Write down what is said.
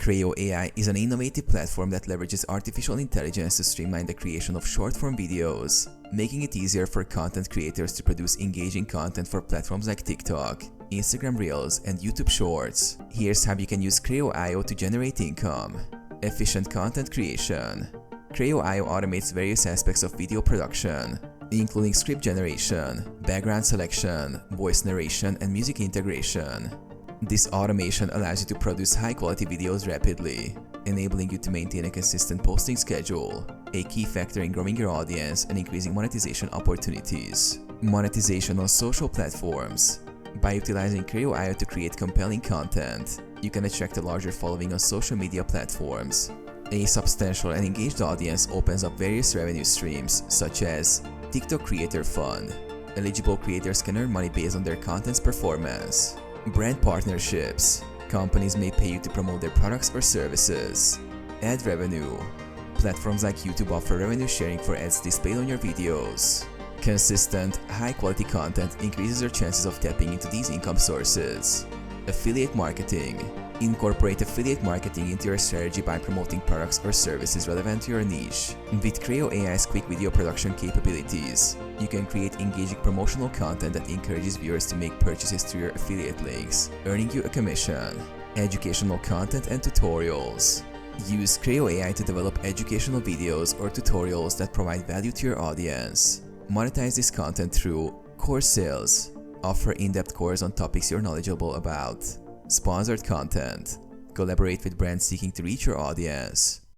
Crayo AI is an innovative platform that leverages artificial intelligence to streamline the creation of short-form videos, making it easier for content creators to produce engaging content for platforms like TikTok, Instagram Reels, and YouTube Shorts. Here's how you can use Crayo.io to generate income. Efficient content creation. Crayo.io automates various aspects of video production, including script generation, background selection, voice narration, and music integration. This automation allows you to produce high-quality videos rapidly, enabling you to maintain a consistent posting schedule, a key factor in growing your audience and increasing monetization opportunities. Monetization on social platforms. By utilizing Crayo.io to create compelling content, you can attract a larger following on social media platforms. A substantial and engaged audience opens up various revenue streams, such as TikTok Creator Fund. Eligible creators can earn money based on their content's performance. Brand partnerships. Companies may pay you to promote their products or services. Ad revenue. Platforms like YouTube offer revenue sharing for ads displayed on your videos. Consistent, high-quality content increases your chances of tapping into these income sources. Affiliate marketing. Incorporate affiliate marketing into your strategy by promoting products or services relevant to your niche. With Crayo AI's quick video production capabilities, you can create engaging promotional content that encourages viewers to make purchases through your affiliate links, earning you a commission. Educational content and tutorials. Use Crayo AI to develop educational videos or tutorials that provide value to your audience. Monetize this content through course sales. Offer in-depth courses on topics you're knowledgeable about. Sponsored content. Collaborate with brands seeking to reach your audience.